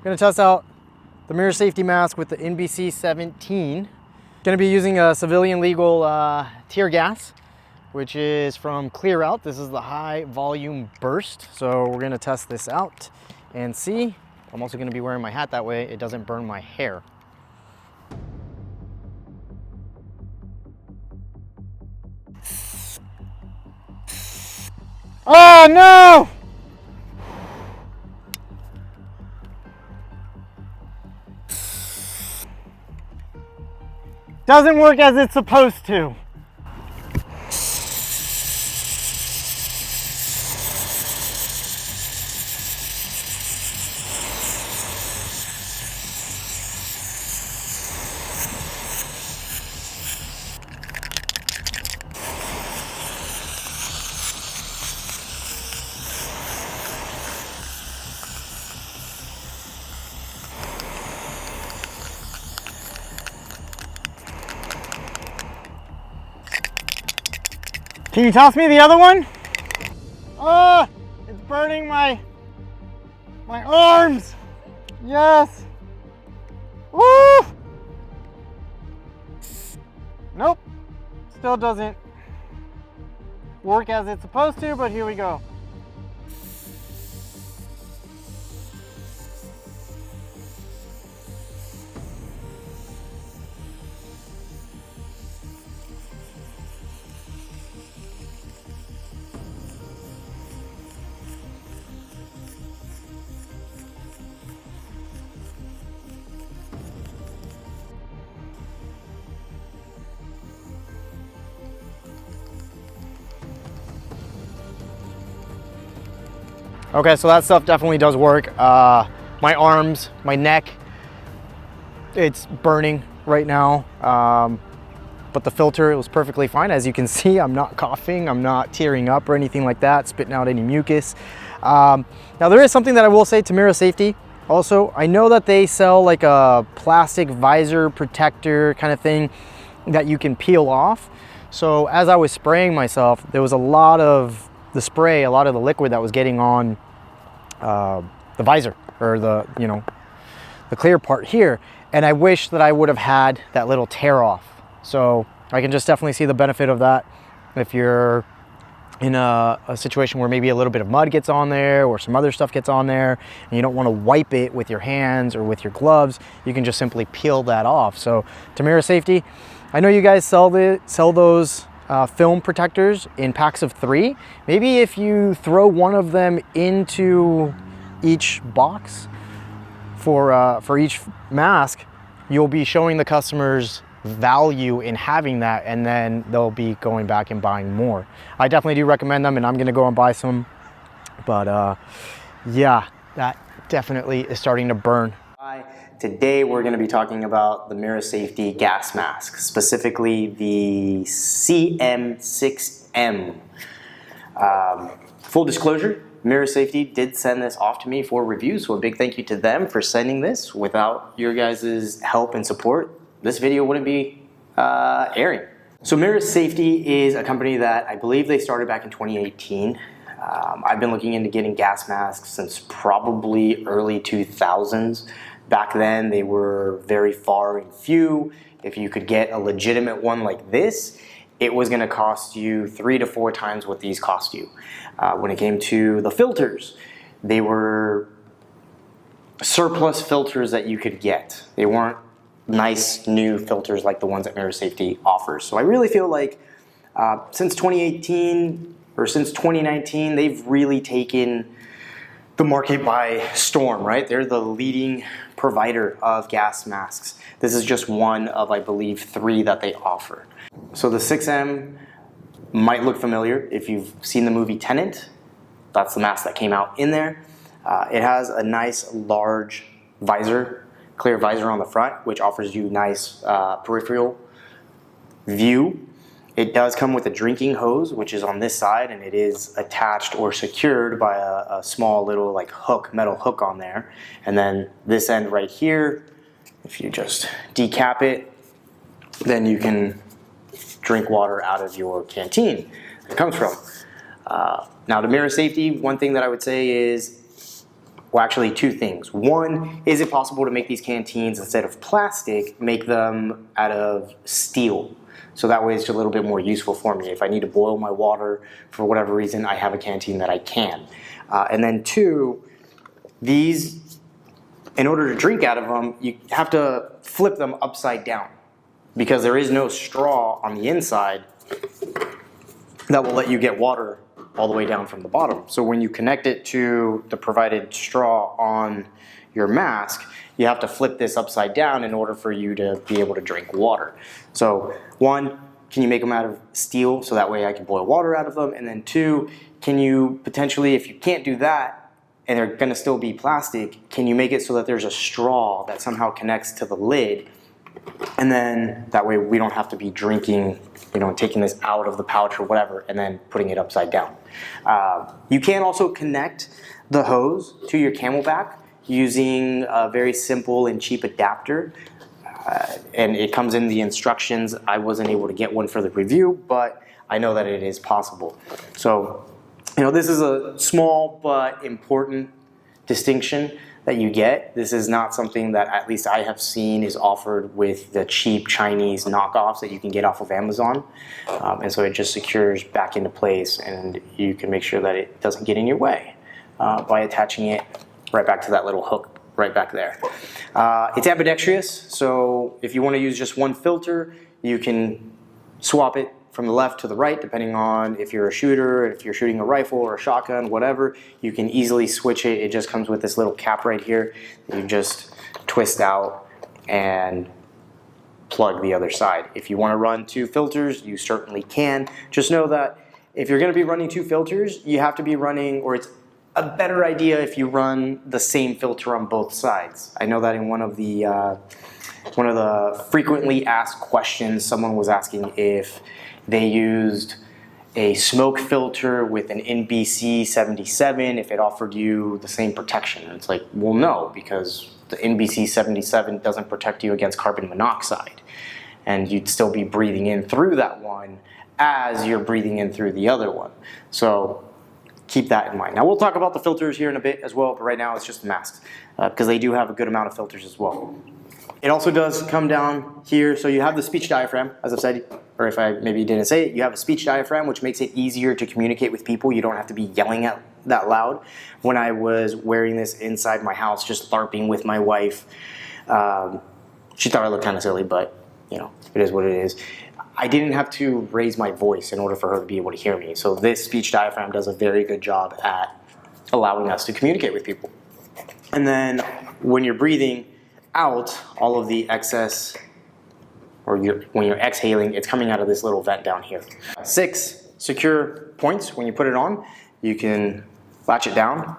I'm gonna test out the Mira safety mask with the NBC-17. Gonna be using a civilian legal tear gas, which is from Clear Out. This is the high volume burst. So we're gonna test this out and see. I'm also gonna be wearing my hat, that way it doesn't burn my hair. Oh no! Doesn't work as it's supposed to. Can you toss me the other one? Oh, it's burning my arms. Yes. Woo! Nope. Still doesn't work as it's supposed to, but here we go. Okay, so that stuff definitely does work. My arms, my neck, it's burning right now. But the filter, it was perfectly fine. As you can see, I'm not coughing, I'm not tearing up or anything like that, spitting out any mucus. Now there is something that I will say to Mira Safety. Also, I know that they sell like a plastic visor protector kind of thing that you can peel off. So as I was spraying myself, there was a lot of the spray, a lot of the liquid that was getting on the visor, or the, you know, the clear part here. And I wish that I would have had that little tear off. So I can just definitely see the benefit of that. If you're in a situation where maybe a little bit of mud gets on there or some other stuff gets on there and you don't want to wipe it with your hands or with your gloves, you can just simply peel that off. So to Mira Safety, I know you guys sell those film protectors in packs of 3. Maybe if you throw one of them into each box for each mask, you'll be showing the customers value in having that, and then they'll be going back and buying more. I definitely do recommend them, and I'm gonna go and buy some. But yeah, that definitely is starting to burn. Today we're going to be talking about the Mira Safety gas mask, specifically the CM-6M. Full disclosure, Mira Safety did send this off to me for review, so a big thank you to them for sending this. Without your guys' help and support, this video wouldn't be airing. So Mira Safety is a company that I believe they started back in 2018. I've been looking into getting gas masks since probably early 2000s. Back then, they were very far and few. If you could get a legitimate one like this, it was gonna cost you 3 to 4 times what these cost you. When it came to the filters, they were surplus filters that you could get. They weren't nice new filters like the ones that Mira Safety offers. So I really feel like since 2018 or since 2019, they've really taken the market by storm, right? They're the leading provider of gas masks. This is just one of, I believe, 3 that they offer. So the 6M might look familiar if you've seen the movie Tenet. That's the mask that came out in there. It has a nice large visor, clear visor on the front, which offers you nice peripheral view. It does come with a drinking hose, which is on this side, and it is attached or secured by a small little like hook, metal hook on there. And then this end right here, if you just decap it, then you can drink water out of your canteen it comes from. Now to Mira Safety, one thing that I would say is well, actually two things. One, is it possible to make these canteens, instead of plastic, make them out of steel? So that way it's a little bit more useful for me. If I need to boil my water for whatever reason, I have a canteen that I can. And then two, these, in order to drink out of them, you have to flip them upside down because there is no straw on the inside that will let you get water all the way down from the bottom. So when you connect it to the provided straw on your mask, you have to flip this upside down in order for you to be able to drink water. So one, can you make them out of steel so that way I can boil water out of them? And then two, can you potentially, if you can't do that and they're gonna still be plastic, can you make it so that there's a straw that somehow connects to the lid? And then that way we don't have to be drinking, taking this out of the pouch or whatever and then putting it upside down. You can also connect the hose to your CamelBak using a very simple and cheap adapter. And it comes in the instructions. I wasn't able to get one for the review, but I know that it is possible. So, this is a small but important distinction that you get. This is not something that at least I have seen is offered with the cheap Chinese knockoffs that you can get off of Amazon. And so it just secures back into place and you can make sure that it doesn't get in your way by attaching it right back to that little hook right back there. It's ambidextrous, so if you want to use just one filter, you can swap it from the left to the right, depending on if you're a shooter, if you're shooting a rifle or a shotgun, whatever. You can easily switch it. It just comes with this little cap right here that you just twist out and plug the other side. If you want to run two filters, you certainly can. Just know that if you're going to be running two filters, you have to be running, or it's a better idea if you run the same filter on both sides. I know that in one of the frequently asked questions, someone was asking if they used a smoke filter with an NBC-77, if it offered you the same protection. And it's like, well, no, because the NBC-77 doesn't protect you against carbon monoxide. And you'd still be breathing in through that one as you're breathing in through the other one. So keep that in mind. Now we'll talk about the filters here in a bit as well, but right now it's just the masks because they do have a good amount of filters as well. It also does come down here, so you have the speech diaphragm, as I've said, or if I maybe didn't say it, you have a speech diaphragm, which makes it easier to communicate with people. You don't have to be yelling out that loud. When I was wearing this inside my house, just LARPing with my wife, she thought I looked kind of silly, but it is what it is. I didn't have to raise my voice in order for her to be able to hear me. So this speech diaphragm does a very good job at allowing us to communicate with people. And then when you're breathing out, all of the excess, or when you're exhaling, it's coming out of this little vent down here. 6 secure points. When you put it on, you can latch it down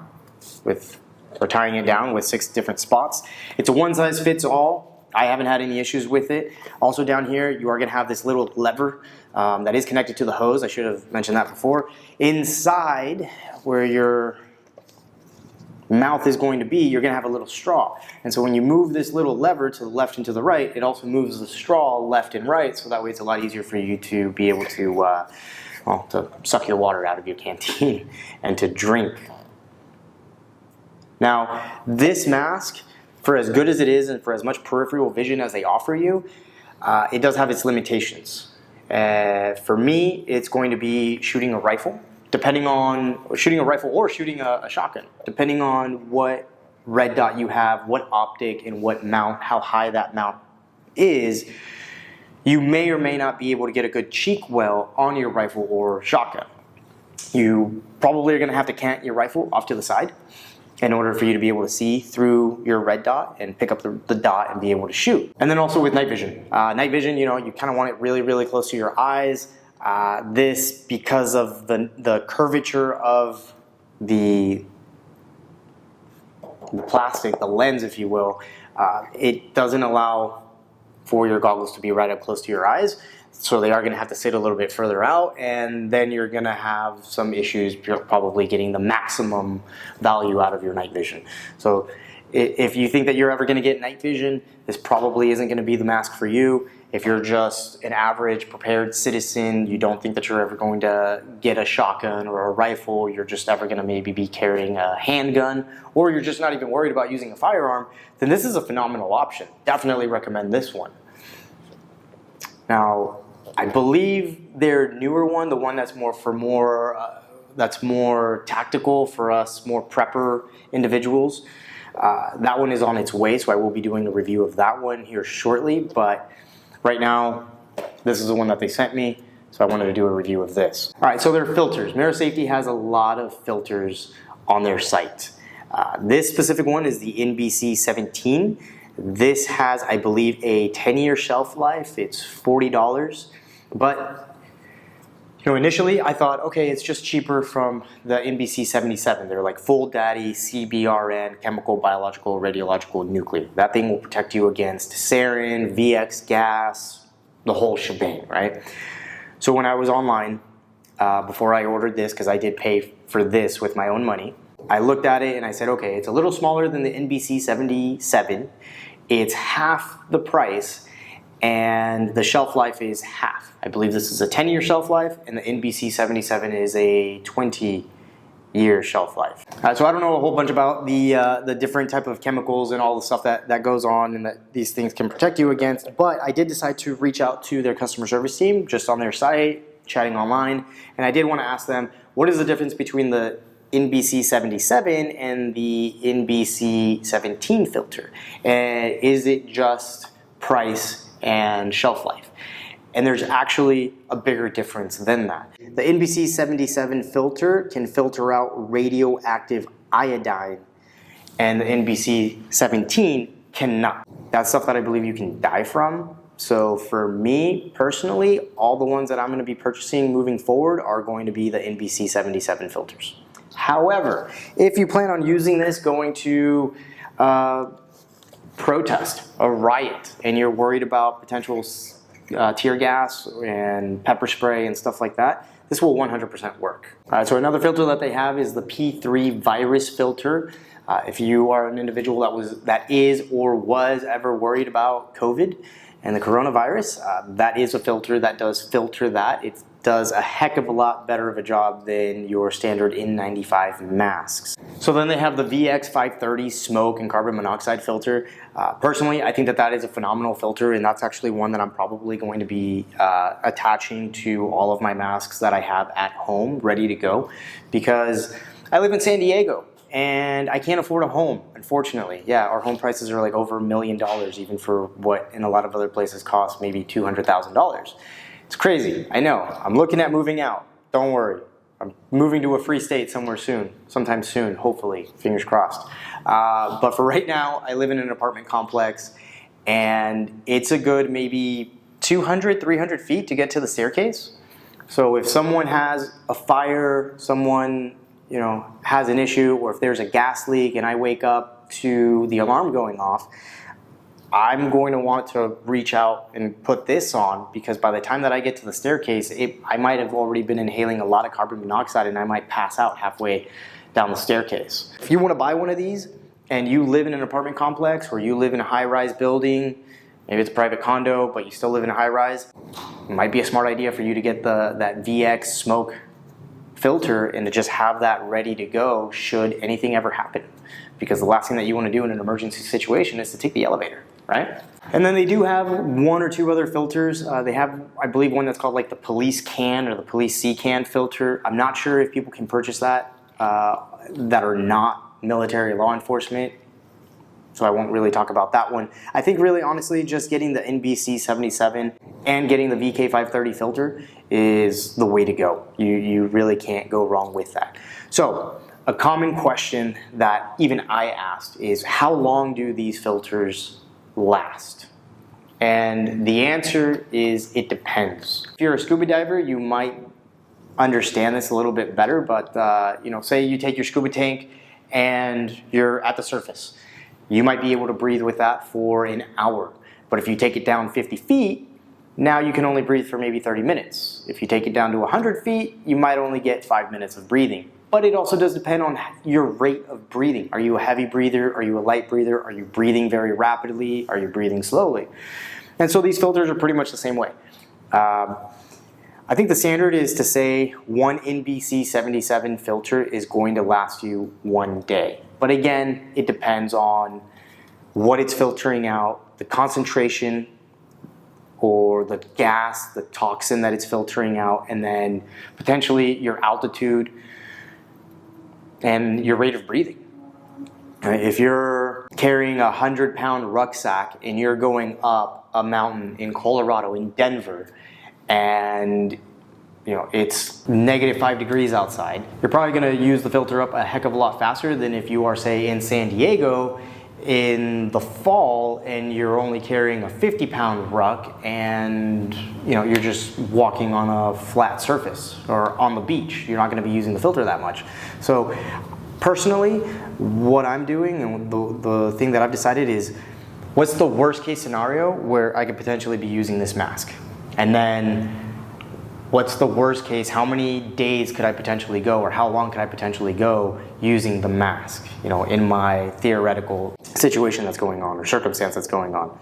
or tying it down with 6 different spots. It's a one size fits all. I haven't had any issues with it. Also down here, you are going to have this little lever that is connected to the hose. I should have mentioned that before. Inside, where your mouth is going to be, you're going to have a little straw. And so when you move this little lever to the left and to the right, it also moves the straw left and right, so that way it's a lot easier for you to be able to, to suck your water out of your canteen and to drink. Now, this mask, for as good as it is and for as much peripheral vision as they offer you, it does have its limitations. For me, it's going to be shooting a rifle. Depending on shooting a rifle or shooting a shotgun, depending on what red dot you have, what optic and what mount, how high that mount is, you may or may not be able to get a good cheek well on your rifle or shotgun. You probably are going to have to cant your rifle off to the side in order for you to be able to see through your red dot and pick up the dot and be able to shoot. And then also with night vision. Night vision, you kind of want it really, really close to your eyes. This, because of the curvature of the plastic, the lens, if you will, it doesn't allow for your goggles to be right up close to your eyes. So they are going to have to sit a little bit further out, and then you're going to have some issues probably getting the maximum value out of your night vision. So If you think that you're ever going to get night vision, this probably isn't going to be the mask for you. If you're just an average prepared citizen, you don't think that you're ever going to get a shotgun or a rifle, you're just ever going to maybe be carrying a handgun, or you're just not even worried about using a firearm, then this is a phenomenal option. Definitely recommend this one. Now, I believe their newer one, the one that's more tactical for us, more prepper individuals, that one is on its way, so I will be doing a review of that one here shortly, but right now, this is the one that they sent me, so I wanted to do a review of this. All right, so their filters. Mira Safety has a lot of filters on their site. This specific one is the NBC-17. This has, I believe, a 10-year shelf life. It's $40, but initially I thought, okay, it's just cheaper from the NBC-77. They're like full daddy, CBRN, chemical, biological, radiological, nuclear. That thing will protect you against sarin, VX gas, the whole shebang, right? So when I was online, before I ordered this, because I did pay for this with my own money, I looked at it and I said, okay, it's a little smaller than the NBC-77. It's half the price, and the shelf life is half. I believe this is a 10-year shelf life, and the NBC-77 is a 20-year shelf life. So I don't know a whole bunch about the different type of chemicals and all the stuff that goes on and that these things can protect you against, but I did decide to reach out to their customer service team just on their site, chatting online, and I did want to ask them, what is the difference between the NBC-77 and the NBC-17 filter? And is it just price and shelf life? And there's actually a bigger difference than that. The NBC-77 filter can filter out radioactive iodine, and the NBC-17 cannot. That's stuff that I believe you can die from. So for me personally, all the ones that I'm going to be purchasing moving forward are going to be the NBC-77 filters. However, if you plan on using this going to protest, a riot, and you're worried about potential tear gas and pepper spray and stuff like that, this will 100% work. So another filter that they have is the P3 virus filter. If you are an individual that is or was ever worried about COVID and the coronavirus, that is a filter that does filter that. It does a heck of a lot better of a job than your standard N95 masks. So then they have the VX530 smoke and carbon monoxide filter. Personally, I think that is a phenomenal filter, and that's actually one that I'm probably going to be attaching to all of my masks that I have at home ready to go, because I live in San Diego and I can't afford a home, unfortunately. Yeah, our home prices are like over $1 million, even for what in a lot of other places cost maybe $200,000. It's crazy, I know. I'm looking at moving out. Don't worry. I'm moving to a free state somewhere soon, sometime soon, hopefully, fingers crossed. But for right now, I live in an apartment complex, and it's a good maybe 200, 300 feet to get to the staircase. So if someone has a fire, someone has an issue, or if there's a gas leak and I wake up to the alarm going off, I'm going to want to reach out and put this on, because by the time that I get to the staircase, I might have already been inhaling a lot of carbon monoxide and I might pass out halfway down the staircase. If you want to buy one of these and you live in an apartment complex or you live in a high-rise building, maybe it's a private condo, but you still live in a high-rise, it might be a smart idea for you to get that VX smoke filter and to just have that ready to go should anything ever happen. Because the last thing that you want to do in an emergency situation is to take the elevator, right? And then they do have one or two other filters. They have, I believe, one that's called like the police can or the police C-can filter. I'm not sure if people can purchase that are not military law enforcement, so I won't really talk about that one. I think really honestly just getting the NBC-77 and getting the VK530 filter is the way to go. You really can't go wrong with that. So a common question that even I asked is, how long do these filters last? And the answer is, it depends. If you're a scuba diver, you might understand this a little bit better, but say you take your scuba tank and you're at the surface. You might be able to breathe with that for an hour. But if you take it down 50 feet, now you can only breathe for maybe 30 minutes. If you take it down to 100 feet, you might only get 5 minutes of breathing. but it also does depend on your rate of breathing. Are you a heavy breather? Are you a light breather? Are you breathing very rapidly? Are you breathing slowly? And so these filters are pretty much the same way. I think the standard is to say one NBC77 filter is going to last you 1 day. But again, it depends on what it's filtering out, the concentration or the gas, the toxin that it's filtering out, and then potentially your altitude and your rate of breathing. If you're carrying a 100-pound rucksack and you're going up a mountain in Colorado, in Denver, and it's -5 degrees outside, you're probably going to use the filter up a heck of a lot faster than if you are, say, in San Diego in the fall and you're only carrying a 50-pound ruck and you're just walking on a flat surface or on the beach. You're not going to be using the filter that much. So personally, what I'm doing and the thing that I've decided is, what's the worst case scenario where I could potentially be using this mask? And then what's the worst case, how many days could I potentially go, or how long could I potentially go using the mask, in my theoretical situation that's going on or circumstance that's going on.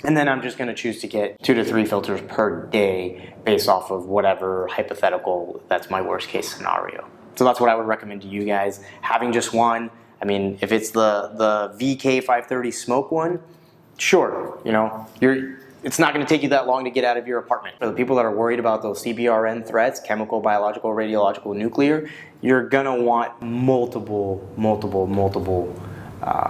And then I'm just going to choose to get 2 to 3 filters per day based off of whatever hypothetical that's my worst case scenario. So that's what I would recommend to you guys. Having just one, I mean, if it's the VK530 smoke one, sure, it's not going to take you that long to get out of your apartment. For the people that are worried about those CBRN threats, chemical, biological, radiological, nuclear, you're going to want multiple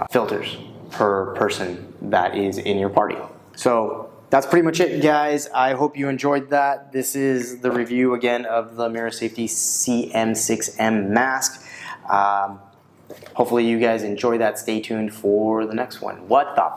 filters per person that is in your party. So that's pretty much it, guys. I hope you enjoyed that. This is the review again of the Mira Safety CM-6M mask. Hopefully you guys enjoy that. Stay tuned for the next one. What the